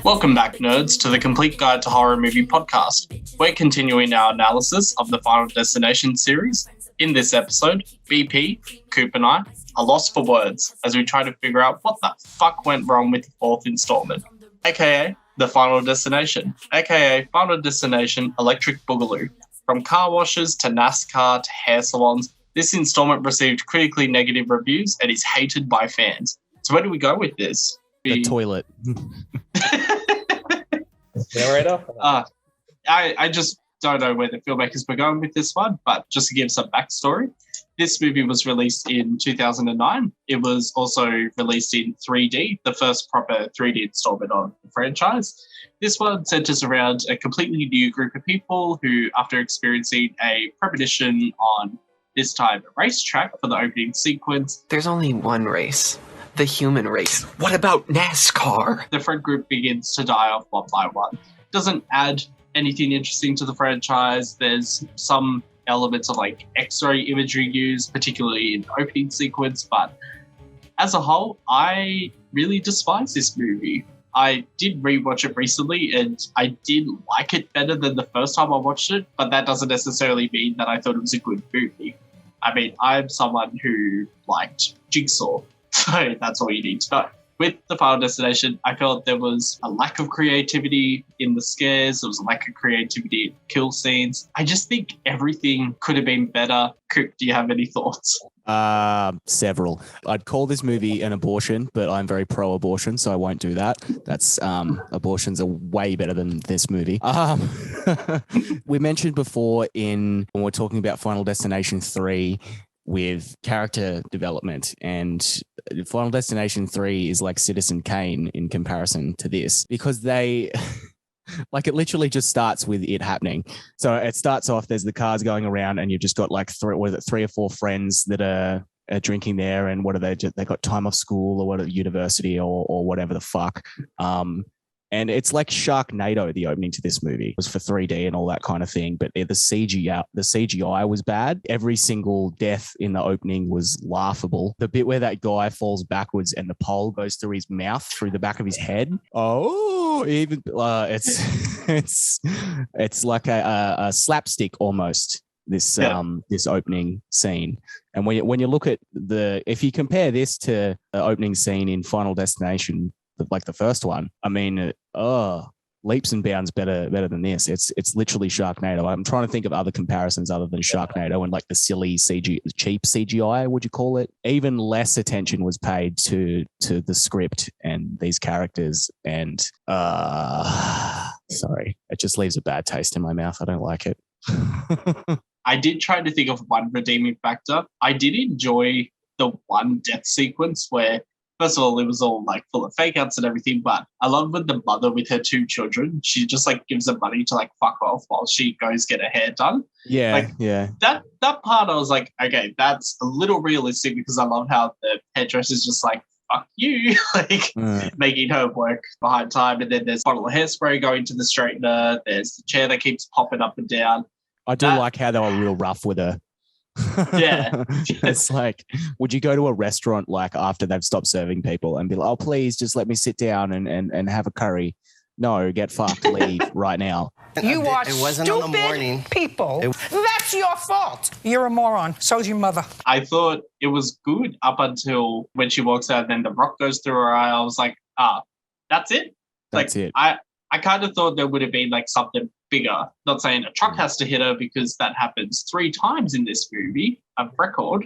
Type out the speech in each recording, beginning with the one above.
Welcome back, nerds, to the Complete Guide to Horror Movie podcast. We're continuing our analysis of the Final Destination series. In this episode, BP, Coop and I are lost for words as we try to figure out what the fuck went wrong with the fourth installment, aka The Final Destination, aka Final Destination Electric Boogaloo. From car washes to NASCAR to hair salons, this installment received critically negative reviews and is hated by fans. So where do we go with this? The toilet. I just don't know where the filmmakers were going with this one, but just to give some backstory, this movie was released in 2009. It was also released in 3D, the first proper 3D installment of the franchise. This one centers around a completely new group of people who, after experiencing a premonition on this time a racetrack for the opening sequence. There's only one race. The human race. What about NASCAR? The friend group begins to die off one by one. Doesn't add anything interesting to the franchise. There's some elements of like X-ray imagery used, particularly in the opening sequence, but as a whole, I really despise this movie. I did rewatch it recently and I did like it better than the first time I watched it, but that doesn't necessarily mean that I thought it was a good movie. I mean, I'm someone who liked Jigsaw. So that's all you need to know. With The Final Destination, I felt there was a lack of creativity in the scares. There was a lack of creativity in kill scenes. I just think everything could have been better. Coop, do you have any thoughts? Several. I'd call this movie an abortion, but I'm very pro-abortion, so I won't do that. That's abortions are way better than this movie. We mentioned before when we're talking about Final Destination 3, with character development, and Final Destination 3 is like Citizen Kane in comparison to this, because they like it literally just starts with it happening. So it starts off, there's the cars going around and you've just got like three or four friends that are drinking there, and what are they got time off school or what at university or whatever the fuck. And it's like Sharknado, the opening to this movie. It was for 3D and all that kind of thing. But the CGI was bad. Every single death in the opening was laughable. The bit where that guy falls backwards and the pole goes through his mouth, through the back of his head. Oh, even it's like a slapstick almost. This opening scene. And when you look at if you compare this to the opening scene in Final Destination, like the first one, I mean, leaps and bounds better than this. It's literally Sharknado. I'm trying to think of other comparisons other than Sharknado and like the silly cheap CGI, would you call it? Even less attention was paid to the script and these characters, and sorry, it just leaves a bad taste in my mouth. I don't like it. I did try to think of one redeeming factor. I did enjoy the one death sequence where, first of all, it was all like full of fake outs and everything, but I love when the mother with her two children, she just like gives them money to like fuck off while she goes get her hair done. Yeah, like, yeah. That part I was like, okay, that's a little realistic, because I love how the hairdresser's just like, fuck you, like making her work behind time. And then there's a bottle of hairspray going to the straightener. There's the chair that keeps popping up and down. I do like how they were real rough with her. Yeah. It's like, would you go to a restaurant like after they've stopped serving people and be like, oh, please just let me sit down and have a curry? No, get fucked, leave right now. You are stupid people. That's your fault. You're a moron. So's your mother. I thought it was good up until when she walks out and then the rock goes through her eye. I was like, that's it? That's it. I kind of thought there would have been like something bigger. Not saying a truck has to hit her, because that happens 3 times in this movie, a record.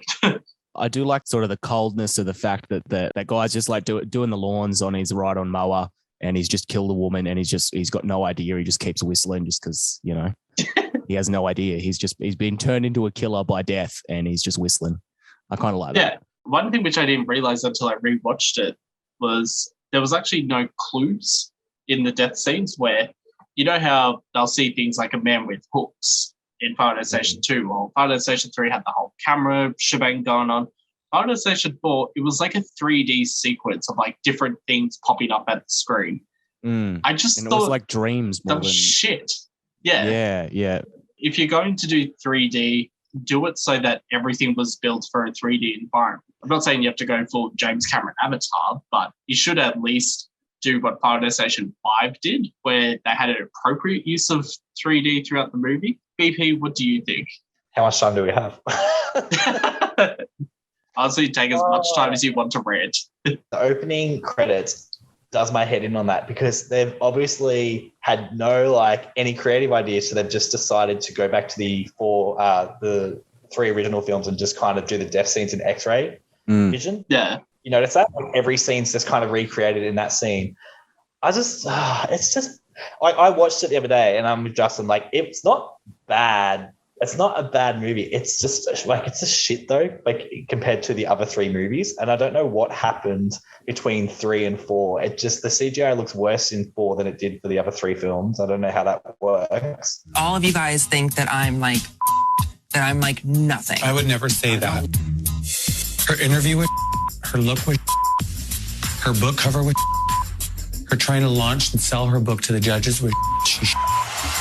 I do like sort of the coldness of the fact that that guy's just like doing the lawns on his ride-on mower, and he's just killed a woman, and he's got no idea. He just keeps whistling just because, you know, he has no idea. He's been turned into a killer by death, and he's just whistling. I kind of like that. Yeah. One thing which I didn't realize until I rewatched it was there was actually no clues in the death scenes, where you know how they'll see things like a man with hooks in Final Destination 2, or Final Destination 3 had the whole camera shebang going on. Final Destination 4, it was like a 3D sequence of like different things popping up at the screen. I just thought it was like dreams more that was than shit. Yeah. Yeah. If you're going to do 3D, do it so that everything was built for a 3D environment. I'm not saying you have to go full James Cameron Avatar, but you should at least do what Final Destination 5 did, where they had an appropriate use of 3D throughout the movie. BP, what do you think? How much time do we have? Honestly, take as much time as you want to rant. The opening credits does my head in on that because they've obviously had no any creative ideas, so they've just decided to go back to the three original films and just kind of do the death scenes in X-ray vision. Yeah. You notice that? Every scene's just kind of recreated in that scene. It's just I watched it the other day and I'm with Justin, it's not bad. It's not a bad movie. It's just it's a shit though, compared to the other three movies. And I don't know what happened between 3 and 4. The CGI looks worse in 4 than it did for the other three films. I don't know how that works. All of you guys think that I'm nothing. I would never say that. Her interview was her look was her book cover was her trying to launch and sell her book to the judges was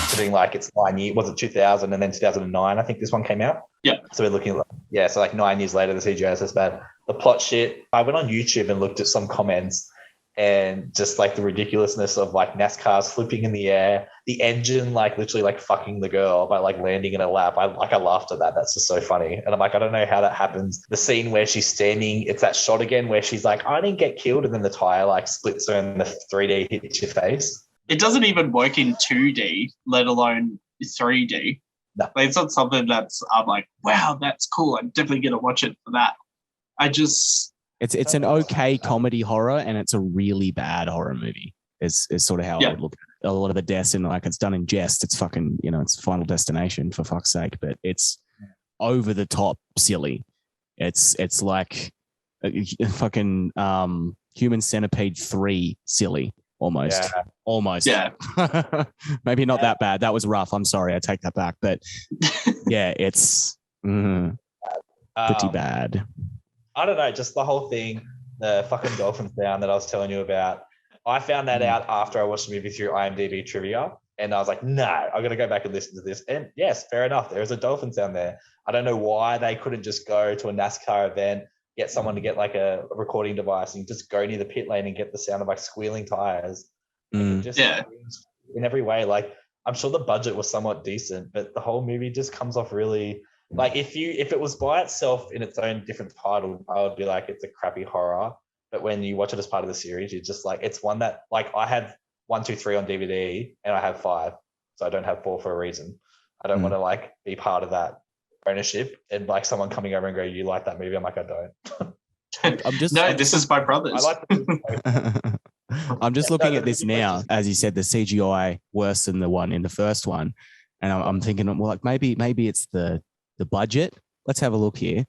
Sitting it's 9 years, was it 2000 and then 2009? I think this one came out. Yeah. So we're looking at, so 9 years later, the CGI is this bad. The plot shit. I went on YouTube and looked at some comments and just the ridiculousness of NASCAR's flipping in the air, the engine literally fucking the girl by landing in her lap. I laughed at that. That's just so funny. And I'm I don't know how that happens. The scene where she's standing, it's that shot again where she's I didn't get killed, and then the tire splits her and the 3D hits your face. It doesn't even work in 2D, let alone 3D. No. It's not something that's, I'm wow, that's cool. I'm definitely going to watch it for that. It's an okay comedy horror, and it's a really bad horror movie is sort of how I would look at it. A lot of the deaths in it's done in jest. It's fucking, it's Final Destination for fuck's sake, but it's over the top silly. It's like a fucking Human Centipede 3 silly. Almost. Yeah. Maybe not that bad. That was rough. I'm sorry. I take that back. But yeah, it's pretty bad. I don't know. Just the whole thing, the fucking dolphin sound that I was telling you about. I found that out after I watched the movie through IMDb trivia. And I was no, I'm going to go back and listen to this. And yes, fair enough. There is a dolphin sound there. I don't know why they couldn't just go to a NASCAR event, get someone to get a recording device and just go near the pit lane and get the sound of squealing tires. In every way, I'm sure the budget was somewhat decent, but the whole movie just comes off really if it was by itself in its own different title, I would be it's a crappy horror. But when you watch it as part of the series, you're just it's one that I have 1, 2, 3 on DVD and I have 5, so I don't have 4 for a reason. I don't want to be part of that ownership and someone coming over and go, you like that movie? I'm I don't. This is my brother's. I'm just looking at this now. As you said, the CGI worse than the one in the first one, and I'm thinking, well, maybe it's the budget. Let's have a look here.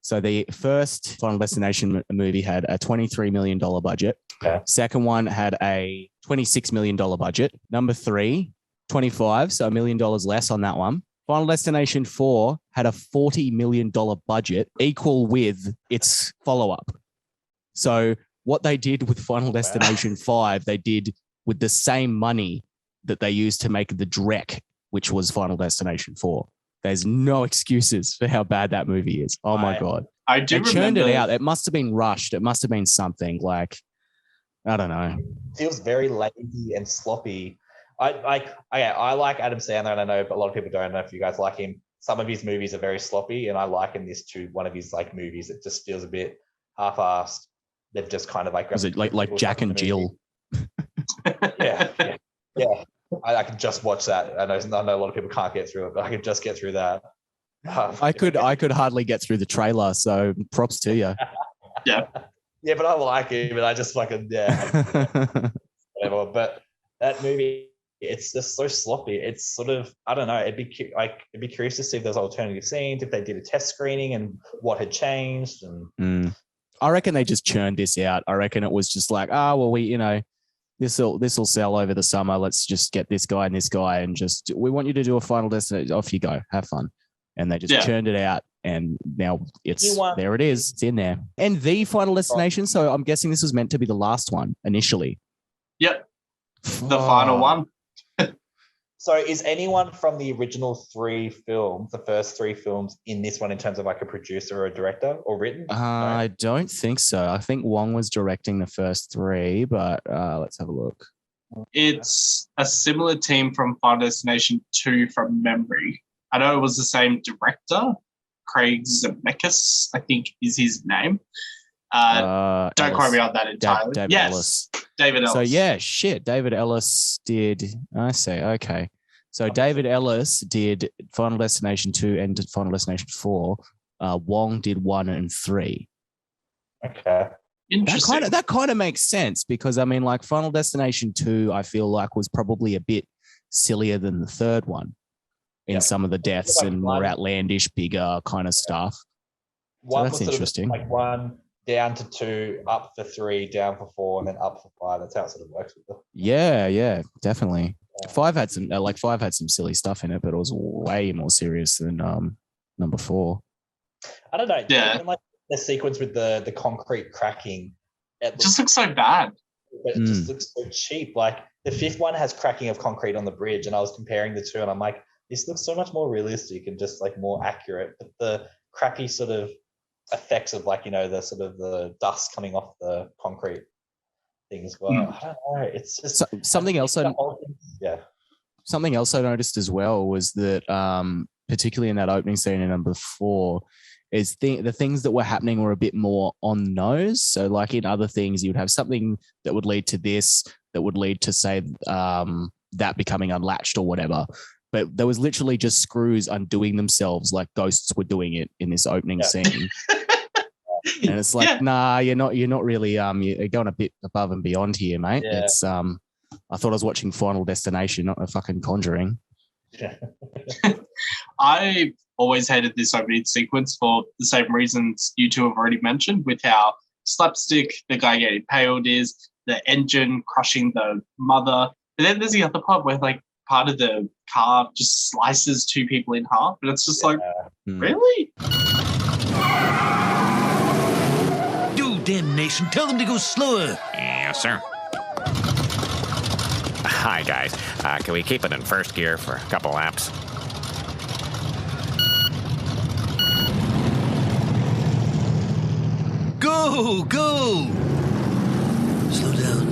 So the first Final Destination movie had a $23 million budget. Okay. Second one had a $26 million budget. Number 3, 25, so $1 million less on that one. Final Destination 4 had a $40 million budget, equal with its follow-up. So what they did with Final Destination 5, they did with the same money that they used to make the Drek, which was Final Destination 4. There's no excuses for how bad that movie is. Oh my God. I do remember. They churned it out. It must have been rushed. It must have been something I don't know. It feels very lazy and sloppy. I like Adam Sandler, and I know a lot of people don't know if you guys like him. Some of his movies are very sloppy, and I liken this to one of his movies that just feels a bit half-assed. They've just kind of was it like Jack and Jill? Yeah. I can just watch that. I know a lot of people can't get through it, but I can just get through that. I could hardly get through the trailer, so props to you. Yeah, but I like it, but I just fucking whatever. But that movie, it's just so sloppy. It's sort of, I don't know. It'd be curious to see if there's alternative scenes, if they did a test screening and what had changed. And I reckon they just churned this out. I reckon it was just this will sell over the summer. Let's just get this guy and just, we want you to do a Final Destination. Off you go. Have fun. And they just churned it out. And now there it is. It's in there. And the Final Destination. So I'm guessing this was meant to be the last one initially. Yep. The final one. So is anyone from the original 3 films, the first 3 films, in this one in terms of like a producer or a director or written? No? I don't think so. I think Wong was directing the first 3, but let's have a look. It's a similar team from Final Destination 2 from memory. I know it was the same director, Craig Zemeckis, I think is his name. Don't quote me on that entirely. David Ellis. David Ellis. So yeah, shit. David Ellis did. I say okay. So David Ellis did Final Destination 2 and did Final Destination 4. Wong did 1 and 3. Okay. Interesting. That kind of makes sense because I mean, like Final Destination 2, I feel like was probably a bit sillier than the third one in some of the deaths and more outlandish, bigger kind of stuff. So that's interesting. Like 1 down to 2, up for 3, down for 4, and then up for 5. That's how it sort of works with it. Yeah, definitely. Yeah. 5 had some silly stuff in it, but it was way more serious than number 4. I don't know. Yeah. Even like the sequence with the concrete cracking, it just looks so bad. But it just looks so cheap. Like the 5th one has cracking of concrete on the bridge, and I was comparing the 2, and I'm like, this looks so much more realistic and just like more accurate. But the crappy sort of effects of like, the sort of the dust coming off the concrete thing as well. I don't know. It's just something else. Something else I noticed as well was that, particularly in that opening scene in number 4, is the things that were happening were a bit more on the nose. So like in other things, you would have something that would lead to this, that would lead to say that becoming unlatched or whatever. But there was literally just screws undoing themselves like ghosts were doing it in this opening scene. And it's like, nah, you're not really, you're going a bit above and beyond here, mate. Yeah. It's, I thought I was watching Final Destination, not a fucking Conjuring. Yeah. I always hated this opening sequence for the same reasons you two have already mentioned, with how slapstick the guy getting impaled is, the engine crushing the mother. And then there's the other part where like part of the car just slices 2 people in half. And it's just like, really? Damnation, tell them to go slower. Yes, sir. Hi, guys. Can we keep it in first gear for a couple laps? Go! Slow down.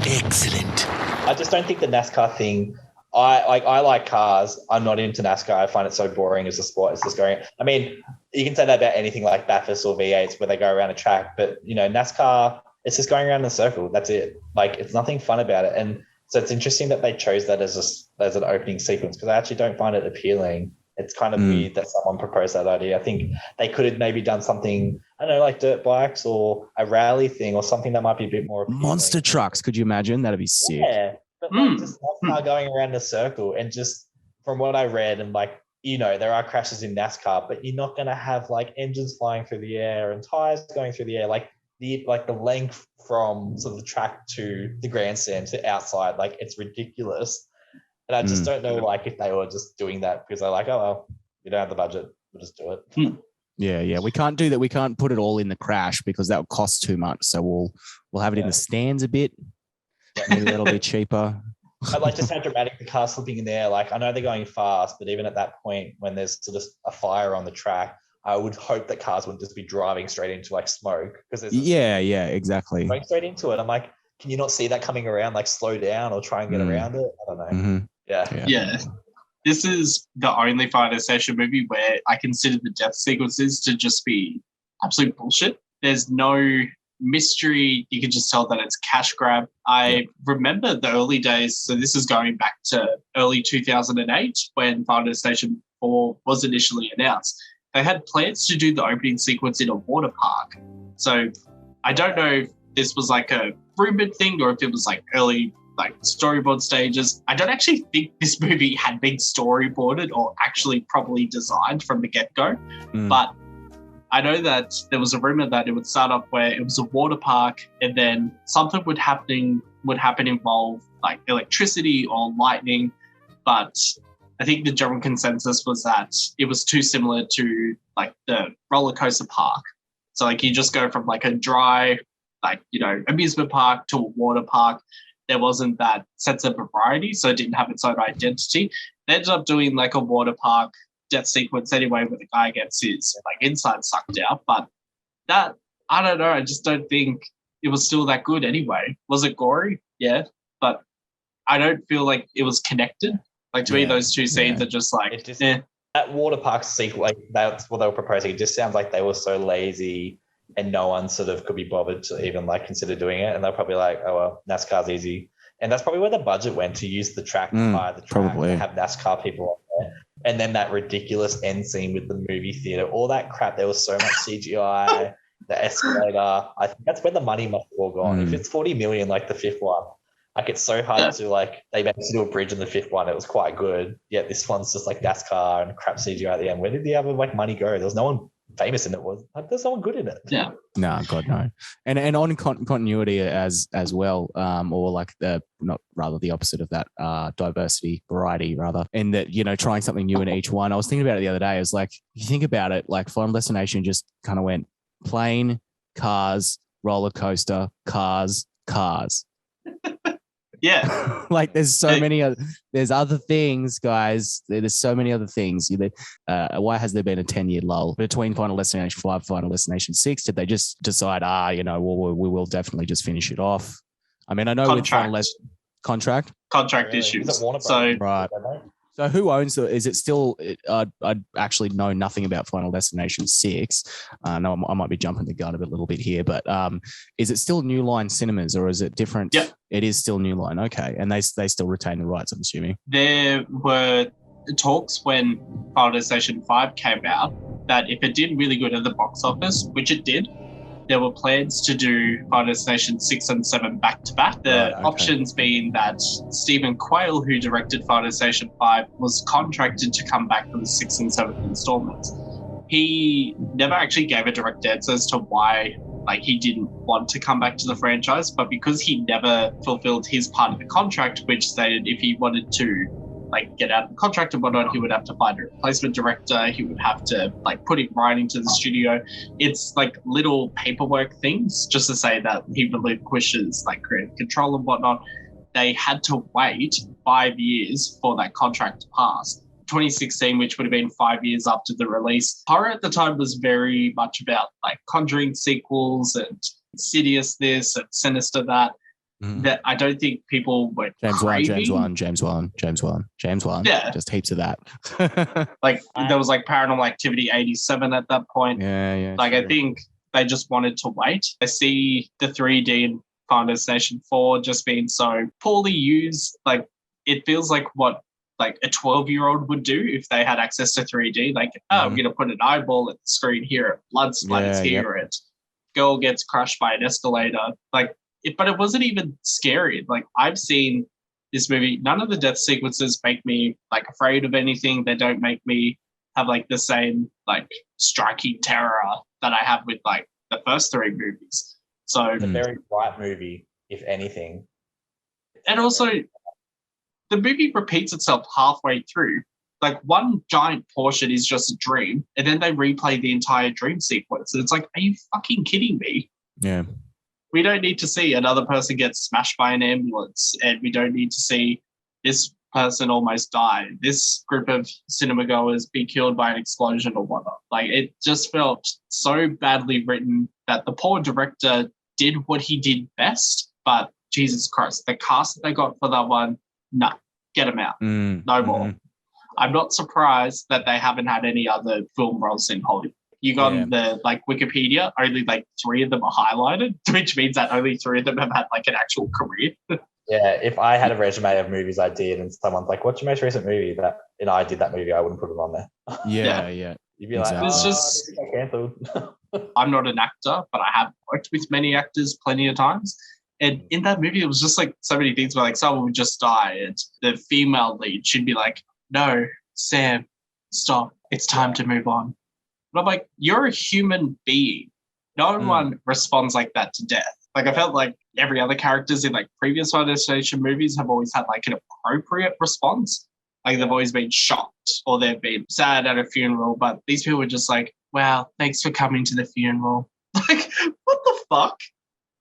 Excellent. I just don't think the NASCAR thing. I like cars. I'm not into NASCAR. I find it so boring as a sport. It's just going. I mean, you can say that about anything like Bathurst or V8s where they go around a track, but NASCAR, it's just going around in a circle. That's it. Like it's nothing fun about it. And so it's interesting that they chose that as an opening sequence because I actually don't find it appealing. It's kind of weird that someone proposed that idea. I think they could have maybe done something, I don't know, like dirt bikes or a rally thing or something that might be a bit more appealing. Monster trucks. Could you imagine? That'd be sick. Yeah. But like just NASCAR going around in a circle, and just from what I read, and like there are crashes in NASCAR, but you're not going to have like engines flying through the air and tires going through the air. Like the length from sort of the track to the grandstand to outside, like it's ridiculous. And I just don't know like if they were just doing that because they're like, oh well, we don't have the budget, we'll just do it. Yeah, we can't do that. We can't put it all in the crash because that would cost too much. So we'll have it in the stands a bit. Maybe that'll be cheaper. I like just how dramatic the car slipping in there. Like I know they're going fast, but even at that point when there's sort of a fire on the track, I would hope that cars wouldn't just be driving straight into like smoke because there's exactly going straight into it. I'm like, can you not see that coming around? Like slow down or try and get around it. I don't know. Mm-hmm. Yeah. This is the only Final Destination movie where I consider the death sequences to just be absolute bullshit. There's no mystery. You can just tell that it's cash grab. I remember the early days. So this is going back to early 2008 when Final Destination 4 was initially announced. They had plans to do the opening sequence in a water park. So I don't know if this was like a rumored thing or if it was like early like storyboard stages. I don't actually think this movie had been storyboarded or actually properly designed from the get-go. But I know that there was a rumor that it would start off where it was a water park and then something would happen involve like electricity or lightning. But I think the general consensus was that it was too similar to like the roller coaster park. So like you just go from like a dry like, amusement park to a water park, there wasn't that sense of variety, so it didn't have its own identity. They ended up doing like a water park death sequence anyway, where the guy gets his like inside sucked out. But that, I don't know, I just don't think it was still that good anyway. Was it gory? Yeah, but I don't feel like it was connected. Like to me, those two scenes are just like, That water park sequel, like that's what they were proposing. It just sounds like they were so lazy and no one sort of could be bothered to even like consider doing it. And they're probably like, oh, well, NASCAR's easy. And that's probably where the budget went, to use the track, to buy the track, to have NASCAR people on there. And then that ridiculous end scene with the movie theater, all that crap. There was so much CGI, the escalator. I think that's where the money must have all gone. If it's 40 million, like the fifth one, like it's so hard to like, they managed to do a bridge in the fifth one. It was quite good. Yet this one's just like NASCAR and crap CGI at the end. Where did the other like money go? There was no one famous in it. There's no one good in it. Yeah. No, God, no. And on continuity as well, or like the opposite of that, diversity, variety rather, and that, trying something new in each one. I was thinking about it the other day. I was like, you think about it, like Final Destination just kind of went plane, cars, roller coaster, cars. Yeah. Like there's so many there's other things, guys. There's so many other things. Why has there been a 10-year lull between Final Destination 5, Final Destination 6? Did they just decide, we will definitely just finish it off? I mean, I know contract. with Final contract really? Issues. So right. So who owns it? Is it still? I actually know nothing about Final Destination 6. No, I might be jumping the gun a little bit here, but is it still New Line Cinemas or is it different? Yeah, it is still New Line. Okay, and they still retain the rights, I'm assuming. There were talks when Final Destination 5 came out that if it did really good at the box office, which it did, there were plans to do Final Destination 6 and 7 back-to-back. The options being that Stephen Quayle, who directed Final Destination 5, was contracted to come back for the 6th and 7th installments. He never actually gave a direct answer as to why he didn't want to come back to the franchise, but because he never fulfilled his part of the contract, which stated if he wanted to get out of the contract and whatnot, he would have to find a replacement director. He would have to put it writing to the studio. It's little paperwork things just to say that he relinquishes creative control and whatnot. They had to wait 5 years for that contract to pass. 2016, which would have been 5 years after the release. Horror at the time was very much about Conjuring sequels and Insidious this and Sinister that. That I don't think people were James Wan. Yeah. Just heaps of that. There was Paranormal Activity 87 at that point. Yeah. I think they just wanted to wait. I see the 3D in Final Destination 4 just being so poorly used. It feels like what a 12-year-old would do if they had access to 3D. I'm going to put an eyeball at the screen here, blood splatters here, and girl gets crushed by an escalator. But it wasn't even scary. I've seen this movie. None of the death sequences make me afraid of anything. They don't make me have the same striking terror that I have with the first three movies. So it's a very bright movie, if anything. And also, the movie repeats itself halfway through. One giant portion is just a dream, and then they replay the entire dream sequence. And it's are you fucking kidding me? Yeah. We don't need to see another person get smashed by an ambulance, and we don't need to see this person almost die, this group of cinema goers be killed by an explosion or whatnot. It just felt so badly written that the poor director did what he did best, but Jesus Christ, the cast that they got for that one, no, get them out. No more. I'm not surprised that they haven't had any other film roles in Hollywood. You got the Wikipedia, only 3 of them are highlighted, which means that only 3 of them have had an actual career. Yeah, if I had a resume of movies I did and someone's what's your most recent movie? And I did that movie, I wouldn't put it on there. Yeah. You'd be exactly. It's just cancelled. I'm not an actor, but I have worked with many actors plenty of times. And in that movie, it was just so many things where someone would just die and the female lead should be no, Sam, stop. It's time to move on. But I'm you're a human being. No one responds like that to death. I felt every other characters in previous Final Destination movies have always had an appropriate response. They've always been shocked or they've been sad at a funeral, but these people were just wow, thanks for coming to the funeral. What the fuck?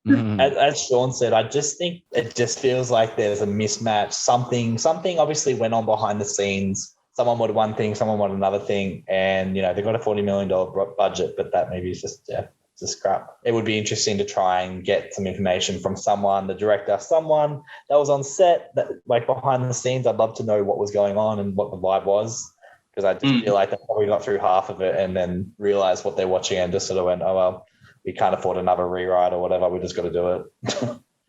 As Sean said, I just think it just feels like there's a mismatch. Something obviously went on behind the scenes. Someone wanted one thing, someone wanted another thing, and they've got a $40 million budget, but that maybe is just crap. It would be interesting to try and get some information from someone, the director, someone that was on set, that like behind the scenes. I'd love to know what was going on and what the vibe was, because I just feel like they probably got through half of it and then realized what they're watching and just sort of went, oh well, we can't afford another rewrite or whatever. We just got to do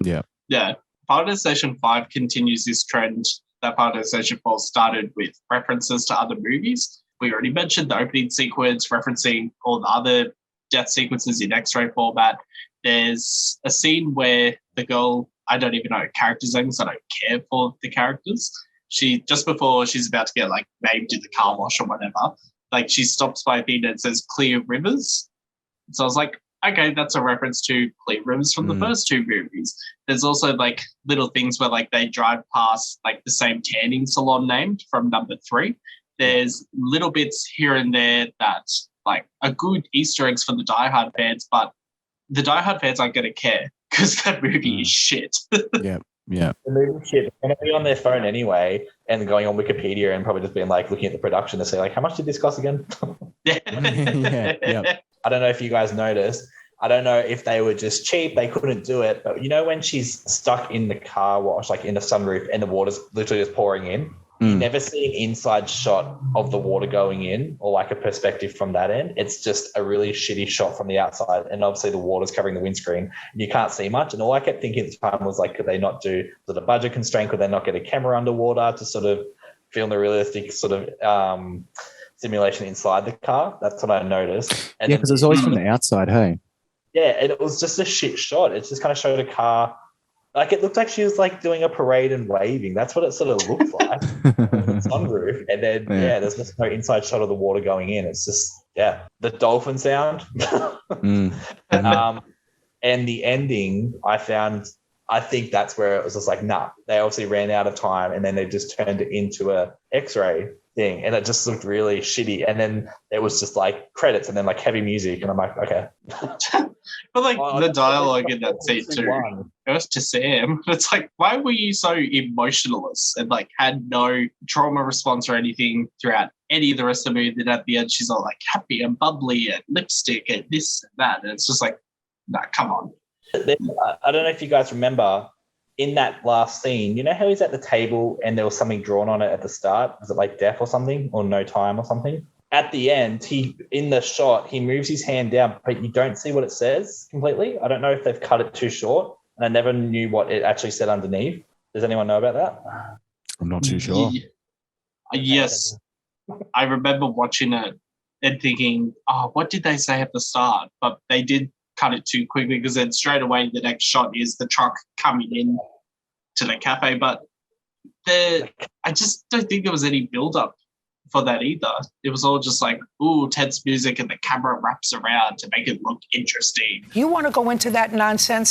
it. Yeah. Part of Station 5 continues this trend that Part of Station 4 started with references to other movies. We already mentioned the opening sequence referencing all the other death sequences in X-ray format. There's a scene where the girl, I don't even know her character's name, so I don't care for the characters. She, just before she's about to get like maimed in the car wash or whatever, like she stops by a thing that says Clear Rivers. So I was like, okay, that's a reference to Clear Rivers from the first two movies. There's also like little things where like they drive past like the same tanning salon named from number 3. There's little bits here and there that like are good Easter eggs for the Die Hard fans, but the Die Hard fans aren't going to care because that movie is shit. Yeah. The movie shit. They're going to be on their phone anyway and going on Wikipedia and probably just being like looking at the production to say like, how much did this cost again? Yeah. I don't know if you guys noticed. I don't know if they were just cheap, they couldn't do it. But when she's stuck in the car wash, like in the sunroof, and the water's literally just pouring in, you never see an inside shot of the water going in or like a perspective from that end. It's just a really shitty shot from the outside. And obviously the water's covering the windscreen and you can't see much. And all I kept thinking at the time was like, could they not do sort of budget constraint? Could they not get a camera underwater to sort of film the realistic sort of simulation inside the car? That's what I noticed. And because it's always from the outside, hey? Yeah, and it was just a shit shot. It just kind of showed a car. Like, it looked like she was, like, doing a parade and waving. That's what it sort of looked like. The sunroof. And then, there's just no inside shot of the water going in. It's just, the dolphin sound. And the ending, I think that's where it was just like, nah. They obviously ran out of time, and then they just turned it into a X-ray thing, and it just looked really shitty. And then it was just like credits and then like heavy music, and I'm like, okay. But like the dialogue in that scene too, it was to Sam. It's like, why were you so emotionless and like had no trauma response or anything throughout any of the rest of the movie? Then at the end, she's all like happy and bubbly and lipstick and this and that, and it's just like, nah, come on. I don't know if you guys remember in that last scene, you know how he's at the table and there was something drawn on it at the start? Was it like death or something, or no time or something? At the end, in the shot, he moves his hand down, but you don't see what it says completely. I don't know if they've cut it too short, and I never knew what it actually said underneath. Does anyone know about that? I'm not too sure. Yes. I remember watching it and thinking, oh, what did they say at the start? But they did cut it too quickly, because then straight away the next shot is the truck coming in to the cafe. But I just don't think there was any build-up for that either. It was all just like, ooh, tense music and the camera wraps around to make it look interesting. You want to go into that nonsense?